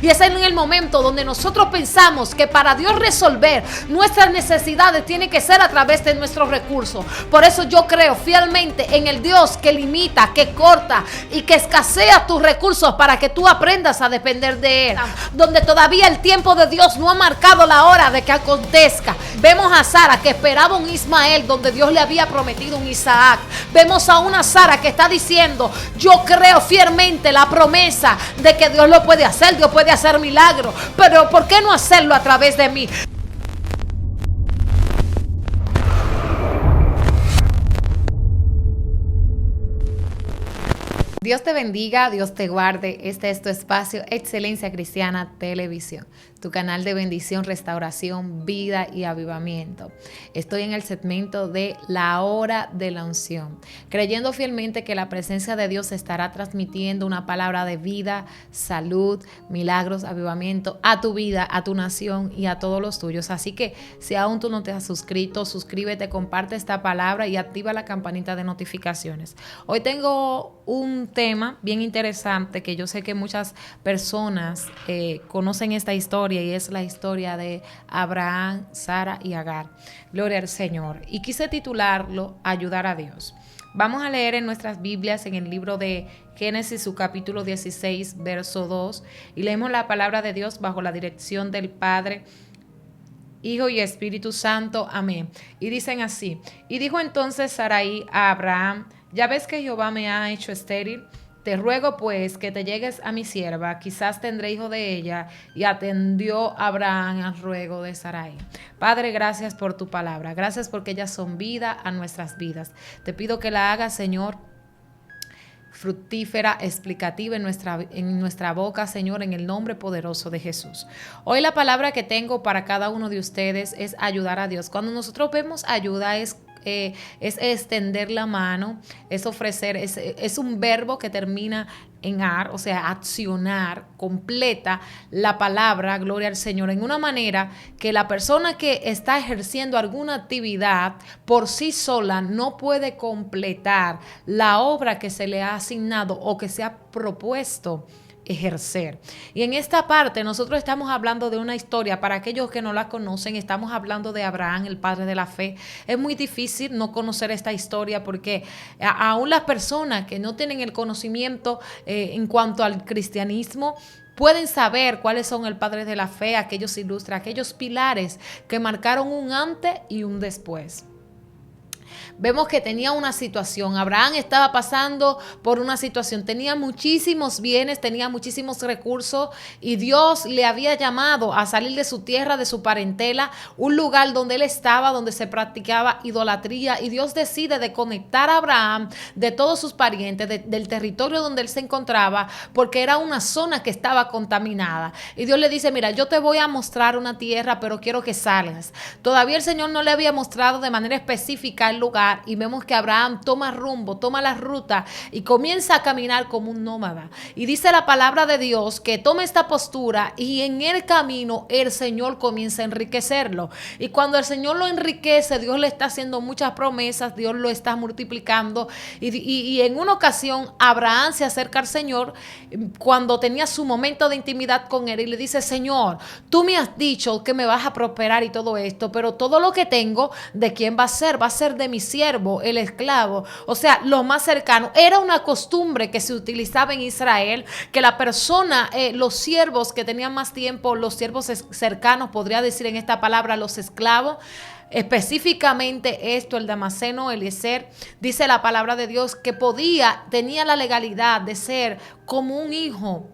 Y es en el momento donde nosotros pensamos que para Dios resolver nuestras necesidades tiene que ser a través de nuestros recursos. Por eso yo creo fielmente en el Dios que limita, que corta y que escasea tus recursos para que tú aprendas a depender de Él. Donde todavía el tiempo de Dios no ha marcado la hora de que acontezca. Vemos a Sara que esperaba un Ismael donde Dios le había prometido un Isaac. Vemos a una Sara que está diciendo: yo creo fielmente la promesa de que Dios lo puede hacer, Dios puede hacer milagros, pero ¿por qué no hacerlo a través de mí? Dios te bendiga, Dios te guarde. Este es tu espacio Excelencia Cristiana Televisión, tu canal de bendición, restauración, vida y avivamiento. Estoy en el segmento de la hora de la unción, creyendo fielmente que la presencia de Dios estará transmitiendo una palabra de vida, salud, milagros, avivamiento a tu vida, a tu nación y a todos los tuyos. Así que si aún tú no te has suscrito, suscríbete, comparte esta palabra y activa la campanita de notificaciones. Hoy tengo un tema bien interesante que yo sé que muchas personas conocen esta historia, y es la historia de Abraham, Sara y Agar. Gloria al Señor. Y quise titularlo Ayudar a Dios. Vamos a leer en nuestras Biblias en el libro de Génesis, su capítulo 16, verso 2, y leemos la palabra de Dios bajo la dirección del Padre, Hijo y Espíritu Santo. Amén. Y dicen así: y dijo entonces Sarai a Abraham: ya ves que Jehová me ha hecho estéril. Te ruego pues que te llegues a mi sierva, quizás tendré hijo de ella. Y atendió Abraham al ruego de Sarai. Padre, gracias por tu palabra. Gracias porque ellas son vida a nuestras vidas. Te pido que la hagas, Señor, fructífera, explicativa en nuestra boca, Señor, en el nombre poderoso de Jesús. Hoy la palabra que tengo para cada uno de ustedes es ayudar a Dios. Cuando nosotros vemos ayuda es extender la mano, es ofrecer, es un verbo que termina en ar, o sea, accionar, completa la palabra, gloria al Señor, en una manera que la persona que está ejerciendo alguna actividad por sí sola no puede completar la obra que se le ha asignado o que se ha propuesto ejercer. Y en esta parte nosotros estamos hablando de una historia. Para aquellos que no la conocen, estamos hablando de Abraham, el padre de la fe. Es muy difícil no conocer esta historia porque aún las personas que no tienen el conocimiento en cuanto al cristianismo pueden saber cuáles son el padre de la fe, aquellos ilustres, aquellos pilares que marcaron un antes y un después. Vemos que tenía una situación. Abraham estaba pasando por una situación. Tenía muchísimos bienes, tenía muchísimos recursos y Dios le había llamado a salir de su tierra, de su parentela, un lugar donde él estaba, donde se practicaba idolatría, y Dios decide desconectar a Abraham de todos sus parientes, del territorio donde él se encontraba, porque era una zona que estaba contaminada. Y Dios le dice: mira, yo te voy a mostrar una tierra, pero quiero que salgas. Todavía el Señor no le había mostrado de manera específica el lugar. Y vemos que Abraham toma rumbo, toma la ruta y comienza a caminar como un nómada. Y dice la palabra de Dios que toma esta postura y en el camino el Señor comienza a enriquecerlo. Y cuando el Señor lo enriquece, Dios le está haciendo muchas promesas, Dios lo está multiplicando. Y en una ocasión Abraham se acerca al Señor cuando tenía su momento de intimidad con él y le dice: Señor, tú me has dicho que me vas a prosperar y todo esto, pero todo lo que tengo, ¿de quién va a ser? Va a ser de mi siervo, el esclavo, o sea, lo más cercano. Era una costumbre que se utilizaba en Israel, que la persona, los siervos que tenían más tiempo, los siervos cercanos, podría decir en esta palabra los esclavos, específicamente esto, el Damaseno, Eliezer, dice la palabra de Dios que tenía la legalidad de ser como un hijo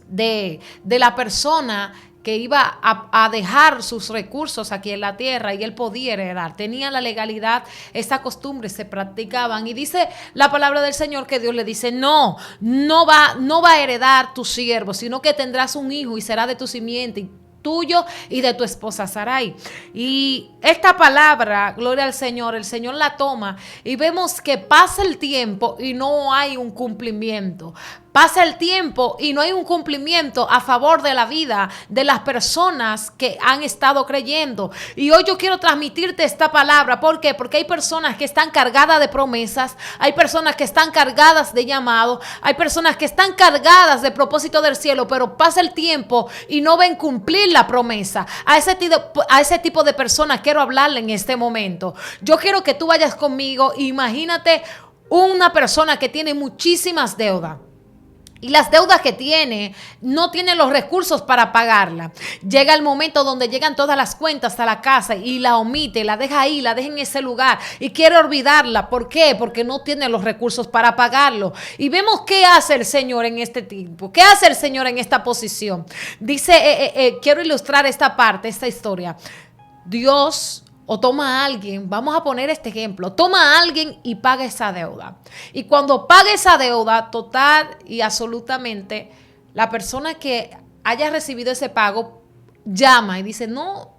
de la persona que iba a dejar sus recursos aquí en la tierra y él podía heredar. Tenía la legalidad, esa costumbre se practicaban. Y dice la palabra del Señor que Dios le dice: no va a heredar tu siervo, sino que tendrás un hijo y será de tu simiente, tuyo y de tu esposa Sarai. Y esta palabra, gloria al Señor, el Señor la toma y vemos que pasa el tiempo y no hay un cumplimiento. Pasa el tiempo y no hay un cumplimiento a favor de la vida de las personas que han estado creyendo. Y hoy yo quiero transmitirte esta palabra. ¿Por qué? Porque hay personas que están cargadas de promesas, hay personas que están cargadas de llamado, hay personas que están cargadas de propósito del cielo, pero pasa el tiempo y no ven cumplir la promesa. A ese tipo de personas quiero hablarle en este momento. Yo quiero que tú vayas conmigo. Imagínate una persona que tiene muchísimas deudas. Y las deudas que tiene, no tiene los recursos para pagarla. Llega el momento donde llegan todas las cuentas a la casa y la omite, la deja ahí, la deja en ese lugar y quiere olvidarla. ¿Por qué? Porque no tiene los recursos para pagarlo. Y vemos qué hace el Señor en este tiempo. ¿Qué hace el Señor en esta posición? Dice, quiero ilustrar esta parte, esta historia. Dios... O toma a alguien, vamos a poner este ejemplo, toma a alguien y paga esa deuda. Y cuando pague esa deuda, total y absolutamente, la persona que haya recibido ese pago llama y dice, no,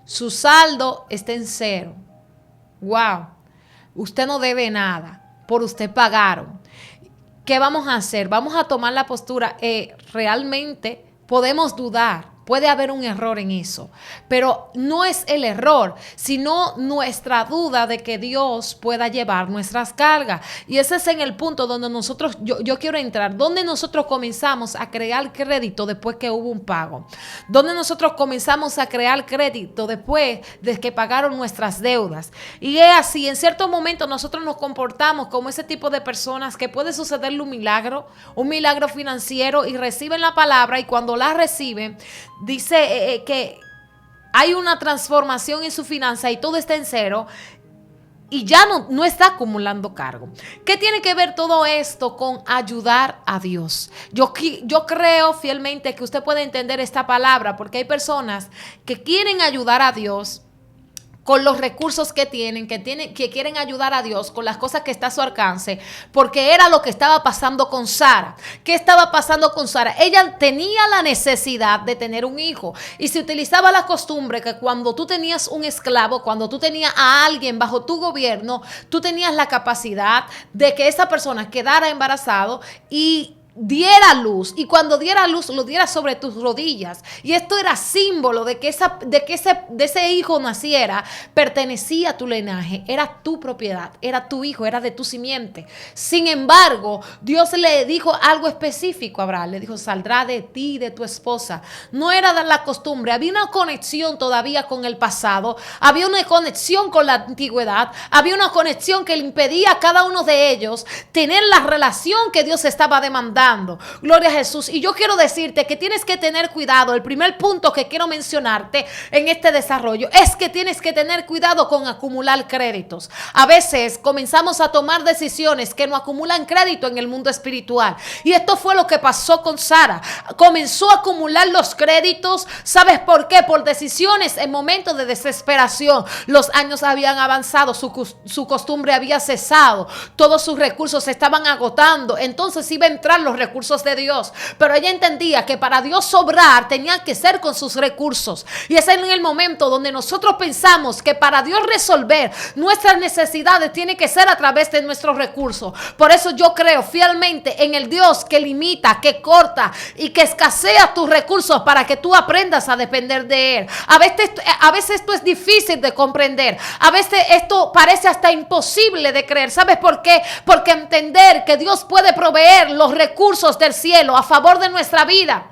su saldo está en cero. Wow, usted no debe nada, por usted pagaron. ¿Qué vamos a hacer? Vamos a tomar la postura, realmente podemos dudar. Puede haber un error en eso, pero no es el error, sino nuestra duda de que Dios pueda llevar nuestras cargas. Y ese es en el punto donde yo quiero entrar, donde nosotros comenzamos a crear crédito después que hubo un pago, donde nosotros comenzamos a crear crédito después de que pagaron nuestras deudas. Y es así, en cierto momento nosotros nos comportamos como ese tipo de personas que puede sucederle un milagro financiero y reciben la palabra y cuando la reciben, dice que hay una transformación en su finanza y todo está en cero y ya no está acumulando cargo. ¿Qué tiene que ver todo esto con ayudar a Dios? Yo creo fielmente que usted puede entender esta palabra porque hay personas que quieren ayudar a Dios con los recursos que tienen, que quieren ayudar a Dios con las cosas que está a su alcance, porque era lo que estaba pasando con Sara. ¿Qué estaba pasando con Sara? Ella tenía la necesidad de tener un hijo y se utilizaba la costumbre que cuando tú tenías un esclavo, cuando tú tenías a alguien bajo tu gobierno, tú tenías la capacidad de que esa persona quedara embarazado y diera luz, y cuando diera luz lo diera sobre tus rodillas, y esto era símbolo de que ese hijo naciera, pertenecía a tu linaje, era tu propiedad, era tu hijo, era de tu simiente. Sin embargo, Dios le dijo algo específico a Abraham, le dijo, saldrá de ti y de tu esposa. No era de la costumbre, había una conexión todavía con el pasado, había una conexión con la antigüedad, había una conexión que le impedía a cada uno de ellos tener la relación que Dios estaba demandando. Gloria a Jesús. Y yo quiero decirte que tienes que tener cuidado. El primer punto que quiero mencionarte en este desarrollo es que tienes que tener cuidado con acumular créditos. A veces comenzamos a tomar decisiones que no acumulan crédito en el mundo espiritual. Y esto fue lo que pasó con Sara. Comenzó a acumular los créditos. ¿Sabes por qué? Por decisiones en momentos de desesperación. Los años habían avanzado, su costumbre había cesado, todos sus recursos se estaban agotando. Entonces iba a entrar los recursos de Dios, pero ella entendía que para Dios sobrar tenía que ser con sus recursos, y es en el momento donde nosotros pensamos que para Dios resolver nuestras necesidades tiene que ser a través de nuestros recursos. Por eso yo creo fielmente en el Dios que limita, que corta y que escasea tus recursos para que tú aprendas a depender de Él. A veces esto es difícil de comprender, a veces esto parece hasta imposible de creer. ¿Sabes por qué? Porque entender que Dios puede proveer los recursos del cielo a favor de nuestra vida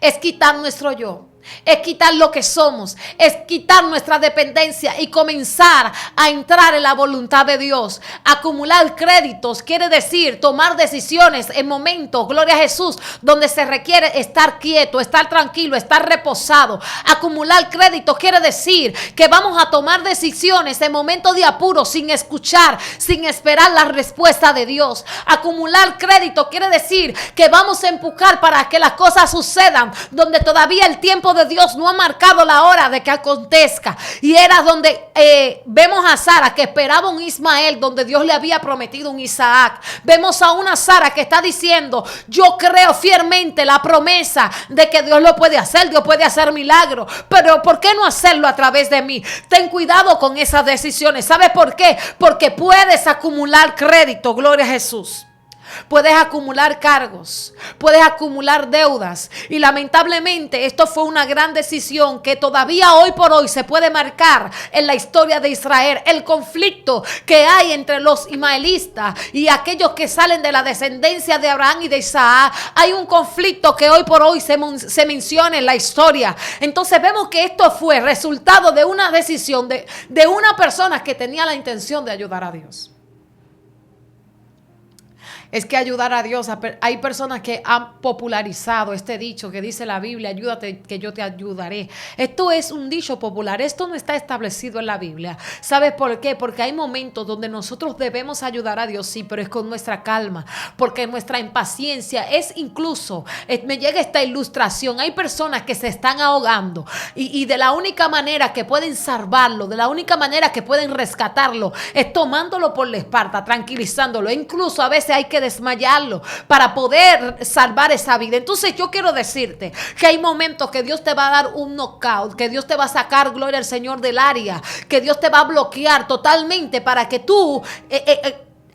es quitar nuestro yo, es quitar lo que somos, es quitar nuestra dependencia y comenzar a entrar en la voluntad de Dios. Acumular créditos quiere decir tomar decisiones en momentos, gloria a Jesús, donde se requiere estar quieto, estar tranquilo, estar reposado. Acumular créditos quiere decir que vamos a tomar decisiones en momentos de apuro sin escuchar, sin esperar la respuesta de Dios. Acumular crédito quiere decir que vamos a empujar para que las cosas sucedan donde todavía el tiempo de Dios no ha marcado la hora de que acontezca. Y era donde vemos a Sara que esperaba un Ismael donde Dios le había prometido un Isaac. Vemos a una Sara que está diciendo, yo creo fielmente la promesa de que Dios lo puede hacer, Dios puede hacer milagros, pero ¿por qué no hacerlo a través de mí? Ten cuidado con esas decisiones. ¿Sabes por qué? Porque puedes acumular crédito, gloria a Jesús. puedes acumular cargos, puedes acumular deudas. Y lamentablemente esto fue una gran decisión que todavía hoy por hoy se puede marcar en la historia de Israel. El conflicto que hay entre los ismaelitas y aquellos que salen de la descendencia de Abraham y de Isaac. Hay un conflicto que hoy por hoy se menciona en la historia. Entonces vemos que esto fue resultado de una decisión de una persona que tenía la intención de ayudar a Dios. Es que ayudar a Dios, hay personas que han popularizado este dicho que dice la Biblia, ayúdate que yo te ayudaré. Esto es un dicho popular, esto no está establecido en la Biblia. ¿Sabes por qué? Porque hay momentos donde nosotros debemos ayudar a Dios, sí, pero es con nuestra calma, porque nuestra impaciencia es incluso, me llega esta ilustración, hay personas que se están ahogando y de la única manera que pueden salvarlo, de la única manera que pueden rescatarlo, es tomándolo por la espalda, tranquilizándolo. Incluso a veces hay que desmayarlo para poder salvar esa vida. Entonces yo quiero decirte que hay momentos que Dios te va a dar un knockout, que Dios te va a sacar, gloria al Señor, del área, que Dios te va a bloquear totalmente para que tú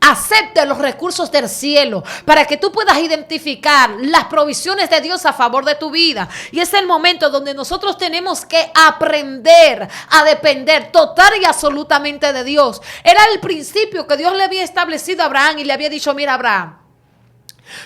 acepte los recursos del cielo, para que tú puedas identificar las provisiones de Dios a favor de tu vida. Y es el momento donde nosotros tenemos que aprender a depender total y absolutamente de Dios. Era el principio que Dios le había establecido a Abraham y le había dicho: mira, Abraham,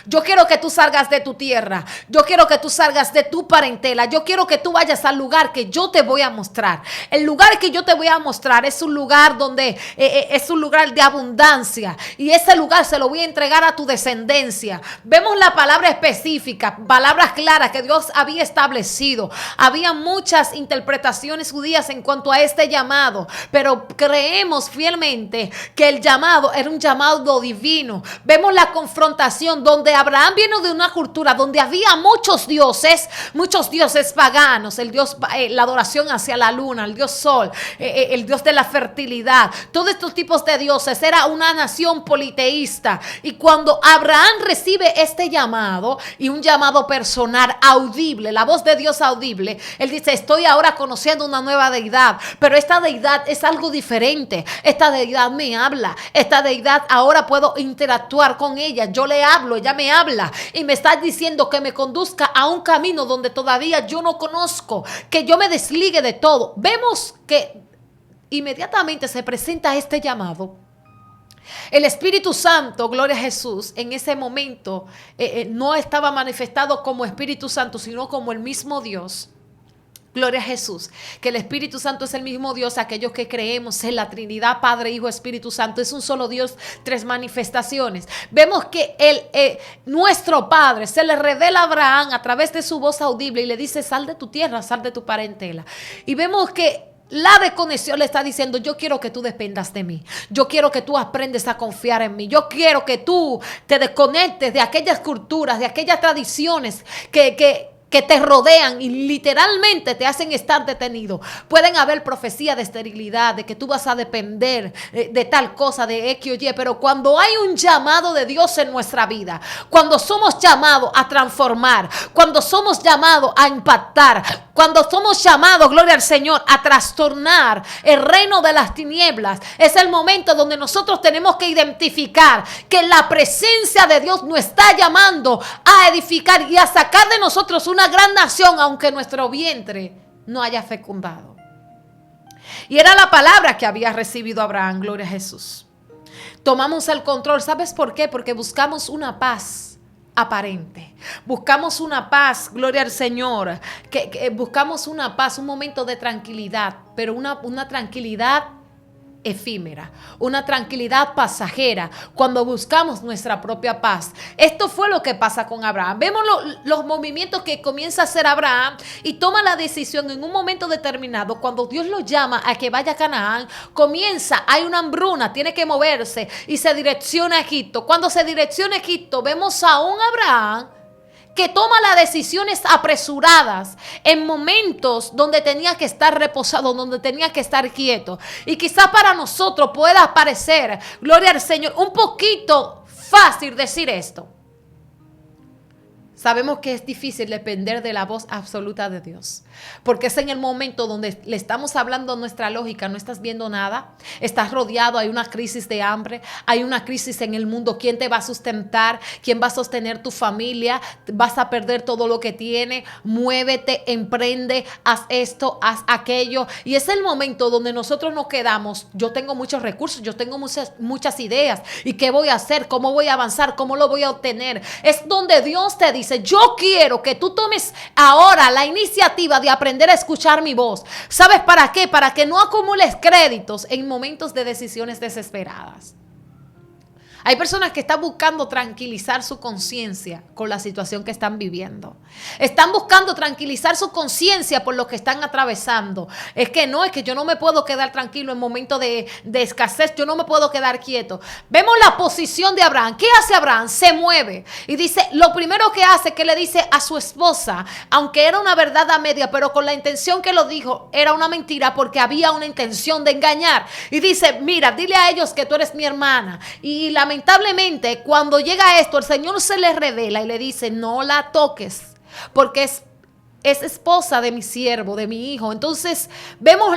yo quiero que tú salgas de tu tierra. Yo quiero que tú salgas de tu parentela. Yo quiero que tú vayas al lugar que yo te voy a mostrar. El lugar que yo te voy a mostrar es un lugar donde es un lugar de abundancia. Y ese lugar se lo voy a entregar a tu descendencia. Vemos la palabra específica, palabras claras que Dios había establecido. Había muchas interpretaciones judías en cuanto a este llamado, pero creemos fielmente que el llamado era un llamado divino. Vemos la confrontación donde Abraham vino de una cultura donde había muchos dioses paganos, el dios, la adoración hacia la luna, el dios sol, el dios de la fertilidad, todos estos tipos de dioses. Era una nación politeísta. Y cuando Abraham recibe este llamado, y un llamado personal audible, la voz de Dios audible, él dice: estoy ahora conociendo una nueva deidad, pero esta deidad es algo diferente. Esta deidad me habla, esta deidad ahora puedo interactuar con ella, yo le hablo, ella me habla y me está diciendo que me conduzca a un camino donde todavía yo no conozco, que yo me desligue de todo. Vemos que inmediatamente se presenta este llamado. El Espíritu Santo, gloria a Jesús, en ese momento no estaba manifestado como Espíritu Santo, sino como el mismo Dios. Gloria a Jesús, que el Espíritu Santo es el mismo Dios. Aquellos que creemos en la Trinidad, Padre, Hijo, Espíritu Santo, es un solo Dios, tres manifestaciones. Vemos que nuestro Padre se le revela a Abraham a través de su voz audible y le dice: sal de tu tierra, sal de tu parentela. Y vemos que la desconexión le está diciendo: yo quiero que tú dependas de mí. Yo quiero que tú aprendes a confiar en mí. Yo quiero que tú te desconectes de aquellas culturas, de aquellas tradiciones que te rodean y literalmente te hacen estar detenido. Pueden haber profecías de esterilidad, de que tú vas a depender de tal cosa, de X o Y, pero cuando hay un llamado de Dios en nuestra vida, cuando somos llamados a transformar, cuando somos llamados a impactar, cuando somos llamados, gloria al Señor, a trastornar el reino de las tinieblas, es el momento donde nosotros tenemos que identificar que la presencia de Dios nos está llamando a edificar y a sacar de nosotros una gran nación, aunque nuestro vientre no haya fecundado. Y era la palabra que había recibido Abraham, gloria a Jesús. Tomamos el control. ¿Sabes por qué? Porque buscamos una paz aparente. Buscamos una paz, gloria al Señor, que buscamos una paz, un momento de tranquilidad, pero una tranquilidad efímera, una tranquilidad pasajera, cuando buscamos nuestra propia paz. Esto fue lo que pasa con Abraham. Vemos los movimientos que comienza a hacer Abraham y toma la decisión en un momento determinado. Cuando Dios lo llama a que vaya a Canaán, hay una hambruna, tiene que moverse y se direcciona a Egipto. Cuando se direcciona a Egipto, vemos a un Abraham que toma las decisiones apresuradas en momentos donde tenía que estar reposado, donde tenía que estar quieto. Y quizás para nosotros pueda parecer, gloria al Señor, un poquito fácil decir esto. sabemos que es difícil depender de la voz absoluta de Dios, porque es en el momento donde le estamos hablando nuestra lógica, no estás viendo nada, estás rodeado, hay una crisis de hambre, hay una crisis en el mundo. ¿Quién te va a sustentar? ¿Quién va a sostener tu familia? Vas a perder todo lo que tienes. Muévete, emprende, haz esto, haz aquello. Y es el momento donde nosotros nos quedamos. Yo tengo muchos recursos, yo tengo muchas ideas. ¿Y qué voy a hacer? ¿Cómo voy a avanzar? ¿Cómo lo voy a obtener? Es donde Dios te dice: yo quiero que tú tomes ahora la iniciativa de aprender a escuchar mi voz. ¿Sabes para qué? Para que no acumules créditos en momentos de decisiones desesperadas. Hay personas que están buscando tranquilizar su conciencia con la situación que están viviendo. Están buscando tranquilizar su conciencia por lo que están atravesando. Es que yo no me puedo quedar tranquilo en momentos de escasez. Yo no me puedo quedar quieto. Vemos la posición de Abraham. ¿Qué hace Abraham? Se mueve. Y dice, lo primero que hace, que le dice a su esposa, aunque era una verdad a media, pero con la intención que lo dijo, era una mentira porque había una intención de engañar. Y dice, mira, dile a ellos que tú eres mi hermana. Y lamentablemente, cuando llega esto, el Señor se le revela y le dice: no la toques, porque es esposa de mi siervo, de mi hijo. Entonces, vemos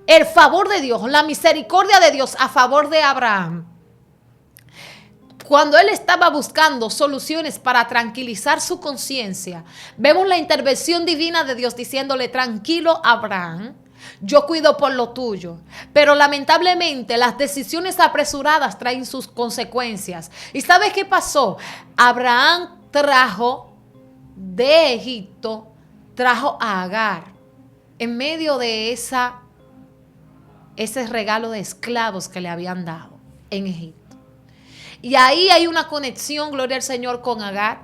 el favor de Dios, la misericordia de Dios a favor de Abraham. Cuando él estaba buscando soluciones para tranquilizar su conciencia, vemos la intervención divina de Dios diciéndole: tranquilo, Abraham, yo cuido por lo tuyo. Pero lamentablemente las decisiones apresuradas traen sus consecuencias. ¿Y sabes qué pasó? Abraham trajo de Egipto, trajo a Agar en medio de ese regalo de esclavos que le habían dado en Egipto. Y ahí hay una conexión, gloria al Señor, con Agar.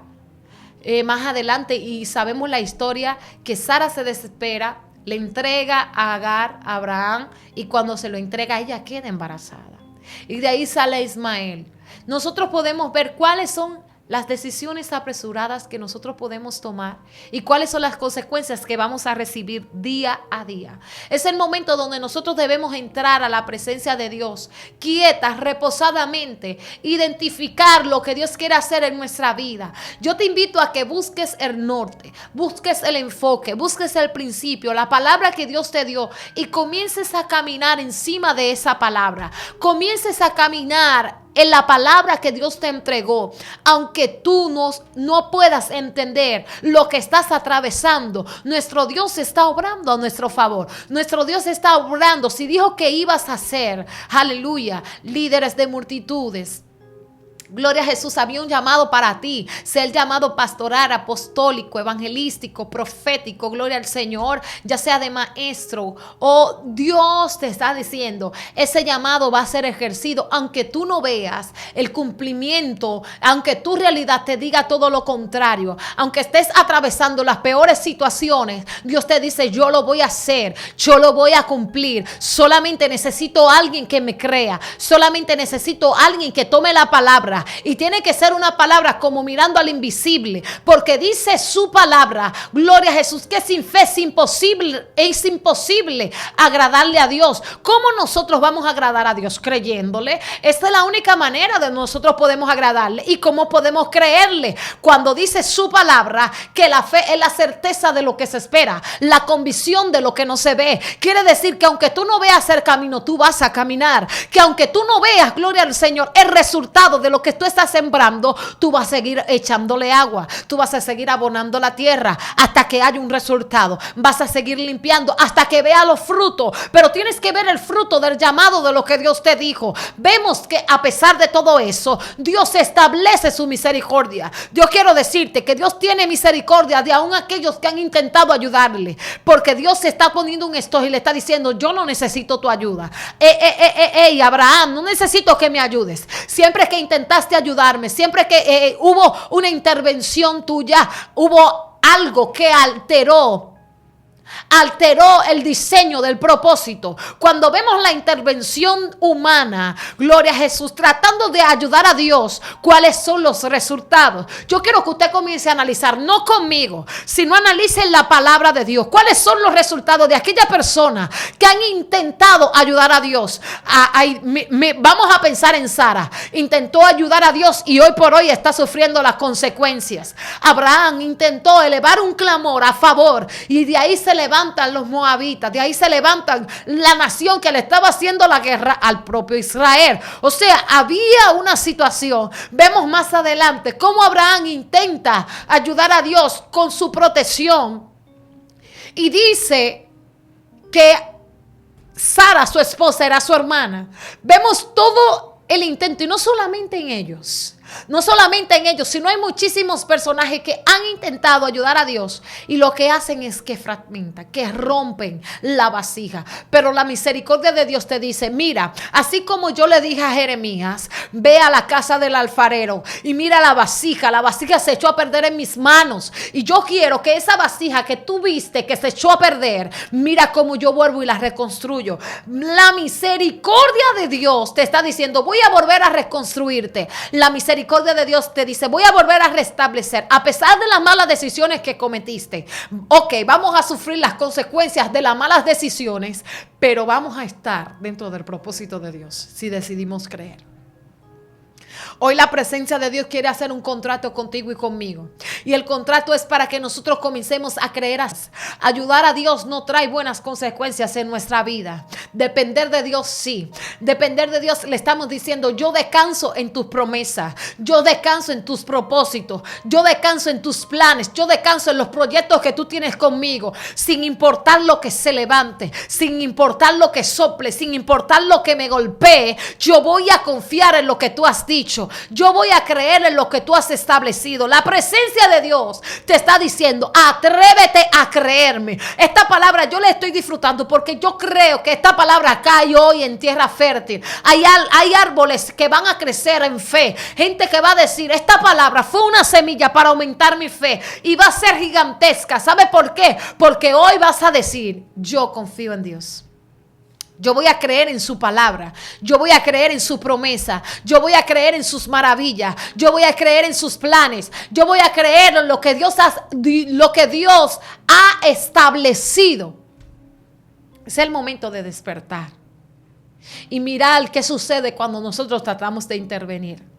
Más adelante, y sabemos la historia, que Sara se desespera, le entrega a Agar a Abraham, y cuando se lo entrega, ella queda embarazada. Y de ahí sale Ismael. Nosotros podemos ver cuáles son las decisiones apresuradas que nosotros podemos tomar y cuáles son las consecuencias que vamos a recibir día a día. Es el momento donde nosotros debemos entrar a la presencia de Dios, quietas, reposadamente, identificar lo que Dios quiere hacer en nuestra vida. Yo te invito a que busques el norte, busques el enfoque, busques el principio, la palabra que Dios te dio, y comiences a caminar encima de esa palabra. Comiences a caminar en la palabra que Dios te entregó. Aunque tú no puedas entender lo que estás atravesando, nuestro Dios está obrando a nuestro favor. Nuestro Dios está obrando. Si dijo que ibas a ser, aleluya, líderes de multitudes, gloria a Jesús, había un llamado para ti, ser llamado pastoral, apostólico, evangelístico, profético, gloria al Señor, ya sea de maestro, o Dios te está diciendo, ese llamado va a ser ejercido, aunque tú no veas el cumplimiento, aunque tu realidad te diga todo lo contrario, aunque estés atravesando las peores situaciones, Dios te dice: yo lo voy a hacer, yo lo voy a cumplir. Solamente necesito a alguien que me crea, solamente necesito a alguien que tome la palabra. Y tiene que ser una palabra como mirando al invisible, porque dice su palabra, gloria a Jesús, que sin fe es imposible agradarle a Dios. ¿Cómo nosotros vamos a agradar a Dios? Creyéndole. Esta es la única manera de nosotros podemos agradarle. ¿Y cómo podemos creerle? Cuando dice su palabra, que la fe es la certeza de lo que se espera, la convicción de lo que no se ve. Quiere decir que aunque tú no veas el camino, tú vas a caminar. Que aunque tú no veas, gloria al Señor, el resultado de lo que tú estás sembrando, tú vas a seguir echándole agua, tú vas a seguir abonando la tierra hasta que haya un resultado, vas a seguir limpiando hasta que vea los frutos, pero tienes que ver el fruto del llamado de lo que Dios te dijo. Vemos que a pesar de todo eso, Dios establece su misericordia. Yo quiero decirte que Dios tiene misericordia de aún aquellos que han intentado ayudarle, porque Dios se está poniendo un stop y le está diciendo: yo no necesito tu ayuda. Abraham, no necesito que me ayudes. Siempre que intentaste ayudarme, siempre que hubo una intervención tuya, hubo algo que alteró alteró el diseño del propósito. Cuando vemos la intervención humana, gloria a Jesús, tratando de ayudar a Dios, ¿cuáles son los resultados? Yo quiero que usted comience a analizar, no conmigo, sino analice la palabra de Dios. ¿Cuáles son los resultados de aquella persona que han intentado ayudar a Dios? Vamos a pensar en Sara. Intentó ayudar a Dios y hoy por hoy está sufriendo las consecuencias. Abraham intentó elevar un clamor a favor y de ahí se levantan los moabitas, de ahí se levantan la nación que le estaba haciendo la guerra al propio Israel. O sea, había una situación. Vemos más adelante cómo Abraham intenta ayudar a Dios con su protección y dice que Sara, su esposa, era su hermana. Vemos todo el intento y no solamente en ellos. No solamente en ellos, sino hay muchísimos personajes que han intentado ayudar a Dios y lo que hacen es que fragmentan, que rompen la vasija. Pero la misericordia de Dios te dice, mira, así como yo le dije a Jeremías, ve a la casa del alfarero y mira la vasija se echó a perder en mis manos y yo quiero que esa vasija que tú viste que se echó a perder, mira cómo yo vuelvo y la reconstruyo. La misericordia de Dios te está diciendo, voy a volver a reconstruirte. La misericordia de Dios te dice, voy a volver a restablecer a pesar de las malas decisiones que cometiste. Ok, vamos a sufrir las consecuencias de las malas decisiones, pero vamos a estar dentro del propósito de Dios si decidimos creer. Hoy la presencia de Dios quiere hacer un contrato contigo y conmigo. Y el contrato es para que nosotros comencemos a creer. Ayudar a Dios no trae buenas consecuencias en nuestra vida. Depender de Dios sí. Depender de Dios le estamos diciendo, yo descanso en tus promesas. Yo descanso en tus propósitos. Yo descanso en tus planes. Yo descanso en los proyectos que tú tienes conmigo. Sin importar lo que se levante. Sin importar lo que sople. Sin importar lo que me golpee. Yo voy a confiar en lo que tú has dicho. Yo voy a creer en lo que tú has establecido. La presencia de Dios te está diciendo, atrévete a creerme. Esta palabra yo la estoy disfrutando porque yo creo que esta palabra cae hoy en tierra fértil. Hay árboles que van a crecer en fe. Gente que va a decir, esta palabra fue una semilla para aumentar mi fe y va a ser gigantesca. ¿Sabe por qué? Porque hoy vas a decir, yo confío en Dios. Yo voy a creer en su palabra. Yo voy a creer en su promesa. Yo voy a creer en sus maravillas. Yo voy a creer en sus planes. Yo voy a creer en lo que Dios ha establecido. Es el momento de despertar. Y mirar qué sucede cuando nosotros tratamos de intervenir.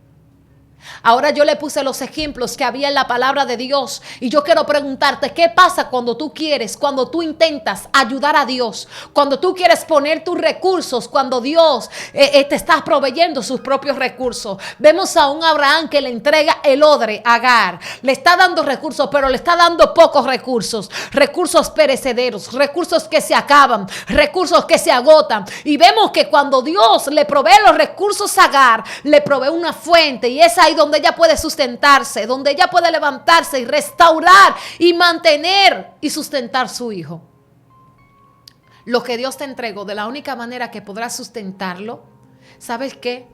Ahora yo le puse los ejemplos que había en la palabra de Dios y yo quiero preguntarte, ¿qué pasa cuando tú intentas ayudar a Dios? Cuando tú quieres poner tus recursos, cuando Dios te está proveyendo sus propios recursos. Vemos a un Abraham que le entrega el odre a Agar. Le está dando recursos, pero le está dando pocos recursos. Recursos perecederos, recursos que se acaban, recursos que se agotan. Y vemos que cuando Dios le provee los recursos a Agar, le provee una fuente y esa ahí donde ella puede sustentarse, donde ella puede levantarse y restaurar y mantener y sustentar su hijo. Lo que Dios te entregó, de la única manera que podrás sustentarlo, ¿sabes qué?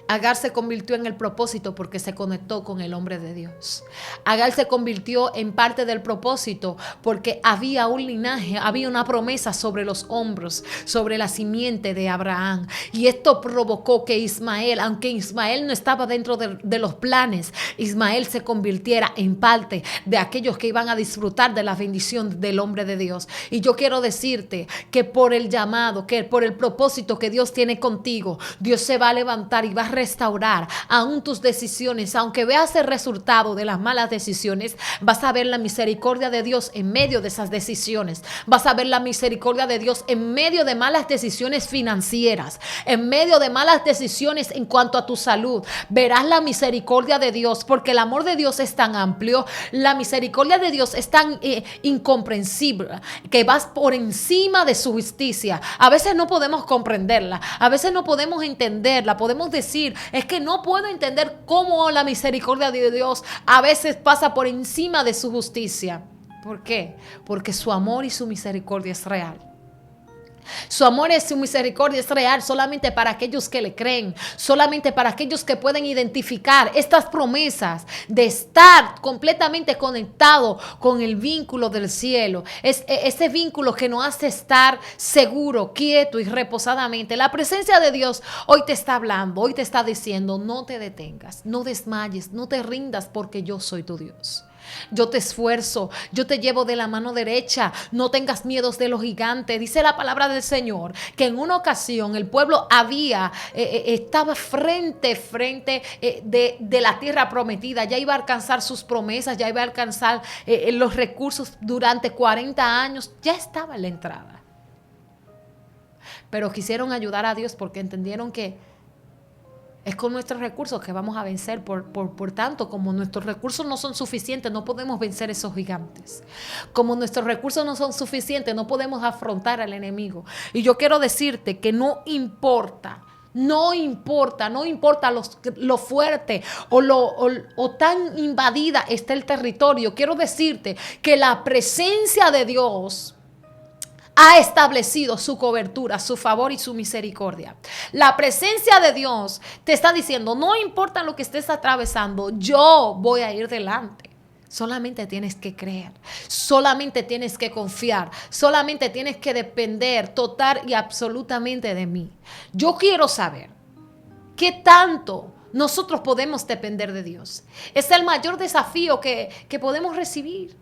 Agar se convirtió en el propósito porque se conectó con el hombre de Dios. Agar se convirtió en parte del propósito porque había un linaje, había una promesa sobre los hombros, sobre la simiente de Abraham. Y esto provocó que Ismael, aunque Ismael no estaba dentro de los planes, Ismael se convirtiera en parte de aquellos que iban a disfrutar de la bendición del hombre de Dios. Y yo quiero decirte que por el llamado, que por el propósito que Dios tiene contigo, Dios se va a levantar y va a restaurar aún tus decisiones. Aunque veas el resultado de las malas decisiones, vas a ver la misericordia de Dios en medio de esas decisiones. Vas a ver la misericordia de Dios en medio de malas decisiones financieras, en medio de malas decisiones en cuanto a tu salud. Verás la misericordia de Dios porque el amor de Dios es tan amplio, la misericordia de Dios es tan incomprensible que vas por encima de su justicia. A veces no podemos comprenderla, a veces no podemos entenderla, podemos decir, es que no puedo entender cómo la misericordia de Dios a veces pasa por encima de su justicia. ¿Por qué? Porque su amor y su misericordia es real. Su amor y su misericordia es real solamente para aquellos que le creen, solamente para aquellos que pueden identificar estas promesas de estar completamente conectado con el vínculo del cielo. Es ese vínculo que nos hace estar seguro, quieto y reposadamente. La presencia de Dios hoy te está hablando, hoy te está diciendo: no te detengas, no desmayes, no te rindas, porque yo soy tu Dios. Yo te esfuerzo, yo te llevo de la mano derecha, no tengas miedos de los gigantes. Dice la palabra del Señor que en una ocasión el pueblo estaba frente de la tierra prometida, ya iba a alcanzar sus promesas, ya iba a alcanzar los recursos durante 40 años, ya estaba en la entrada. Pero quisieron ayudar a Dios porque entendieron que es con nuestros recursos que vamos a vencer. Por tanto, como nuestros recursos no son suficientes, no podemos vencer esos gigantes. Como nuestros recursos no son suficientes, no podemos afrontar al enemigo. Y yo quiero decirte que no importa lo fuerte o tan invadida esté el territorio. Quiero decirte que la presencia de Dios ha establecido su cobertura, su favor y su misericordia. La presencia de Dios te está diciendo: no importa lo que estés atravesando, yo voy a ir delante. Solamente tienes que creer, solamente tienes que confiar, solamente tienes que depender total y absolutamente de mí. Yo quiero saber qué tanto nosotros podemos depender de Dios. Es el mayor desafío que podemos recibir.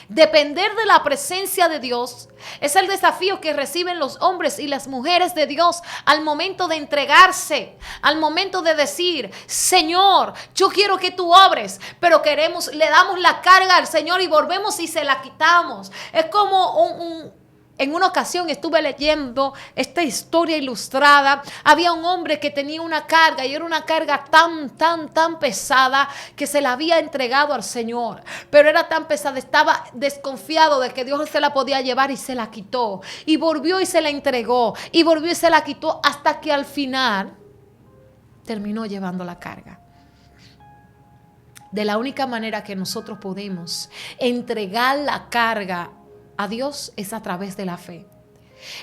Depender de la presencia de Dios es el desafío que reciben los hombres y las mujeres de Dios al momento de entregarse, al momento de decir: Señor, yo quiero que tú obres, pero le damos la carga al Señor y volvemos y se la quitamos. Es como en una ocasión estuve leyendo esta historia ilustrada. Había un hombre que tenía una carga, y era una carga tan pesada que se la había entregado al Señor. Pero era tan pesada, estaba desconfiado de que Dios se la podía llevar y se la quitó. Y volvió y se la entregó, y volvió y se la quitó, hasta que al final terminó llevando la carga. De la única manera que nosotros podemos entregar la carga a Dios es a través de la fe.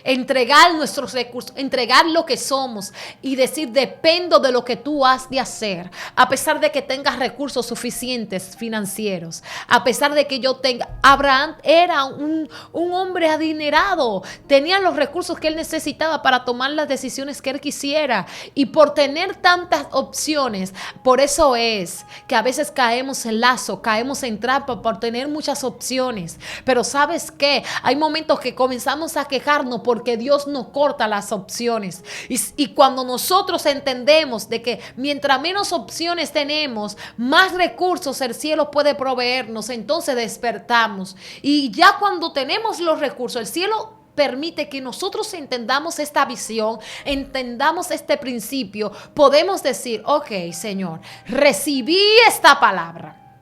Entregar nuestros recursos, entregar lo que somos y decir: dependo de lo que tú has de hacer, a pesar de que tengas recursos suficientes financieros, a pesar de que yo tenga. Abraham era un hombre adinerado, tenía los recursos que él necesitaba para tomar las decisiones que él quisiera, y por tener tantas opciones, por eso es que a veces caemos en lazo, caemos en trampa por tener muchas opciones. Pero ¿sabes qué? Hay momentos que comenzamos a quejarnos porque Dios nos corta las opciones. Y cuando nosotros entendemos de que mientras menos opciones tenemos, más recursos el cielo puede proveernos, entonces despertamos. Y ya cuando tenemos los recursos, el cielo permite que nosotros entendamos esta visión, entendamos este principio. Podemos decir: ok, Señor, recibí esta palabra.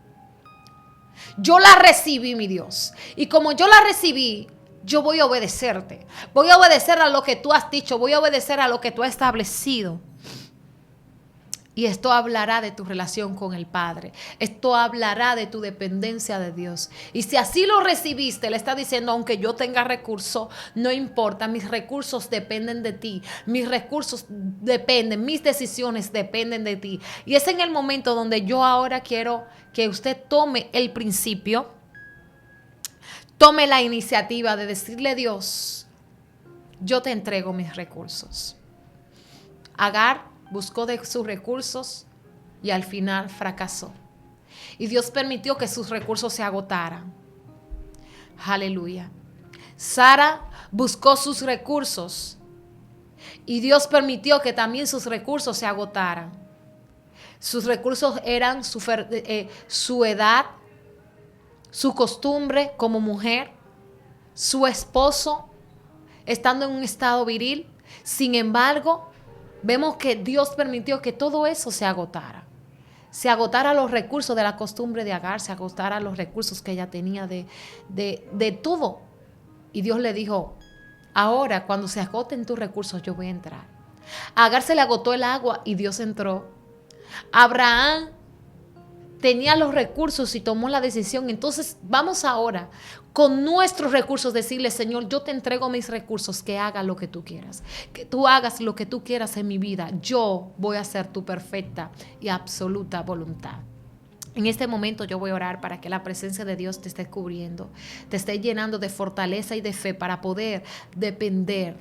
Yo la recibí, mi Dios. Y como yo la recibí, yo voy a obedecerte. Voy a obedecer a lo que tú has dicho. Voy a obedecer a lo que tú has establecido. Y esto hablará de tu relación con el Padre. Esto hablará de tu dependencia de Dios. Y si así lo recibiste, le está diciendo: aunque yo tenga recursos, no importa, mis recursos dependen de ti. Mis recursos dependen, mis decisiones dependen de ti. Y es en el momento donde yo ahora quiero que usted tome el principio, tome la iniciativa de decirle: Dios, yo te entrego mis recursos. Agar buscó de sus recursos y al final fracasó. Y Dios permitió que sus recursos se agotaran. Aleluya. Sara buscó sus recursos y Dios permitió que también sus recursos se agotaran. Sus recursos eran su edad, su costumbre como mujer, su esposo estando en un estado viril. Sin embargo, vemos que Dios permitió que todo eso se agotara. Se agotara los recursos de la costumbre de Agar, se agotara los recursos que ella tenía de todo. Y Dios le dijo: ahora, cuando se agoten tus recursos, yo voy a entrar. A Agar se le agotó el agua y Dios entró. Abraham tenía los recursos y tomó la decisión. Entonces vamos ahora con nuestros recursos decirle, Señor, yo te entrego mis recursos, que haga lo que tú quieras, que tú hagas lo que tú quieras en mi vida. Yo voy a hacer tu perfecta y absoluta voluntad. En este momento yo voy a orar para que la presencia de Dios te esté cubriendo, te esté llenando de fortaleza y de fe para poder depender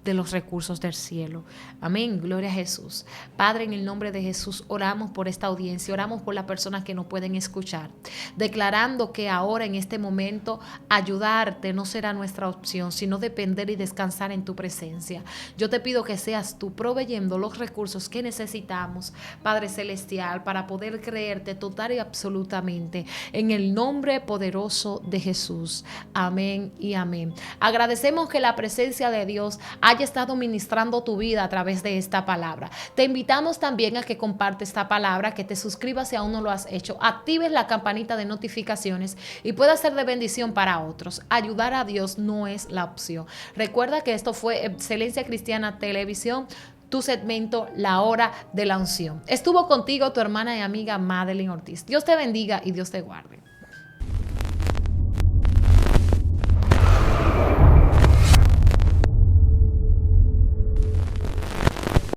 de los recursos del cielo. Amén, gloria a Jesús. Padre, en el nombre de Jesús, oramos por esta audiencia, oramos por las personas que no pueden escuchar, declarando que ahora en este momento ayudarte no será nuestra opción, sino depender y descansar en tu presencia. Yo te pido que seas tú proveyendo los recursos que necesitamos, Padre Celestial, para poder creerte total y absolutamente, en el nombre poderoso de Jesús. Amén y amén. Agradecemos que la presencia de Dios haya estado ministrando tu vida a través de esta palabra. Te invitamos también a que compartes esta palabra, que te suscribas si aún no lo has hecho, actives la campanita de notificaciones y puedas ser de bendición para otros. Ayudar a Dios no es la opción. Recuerda que esto fue Excelencia Cristiana Televisión, tu segmento La Hora de la Unción. Estuvo contigo tu hermana y amiga Madeline Ortiz. Dios te bendiga y Dios te guarde.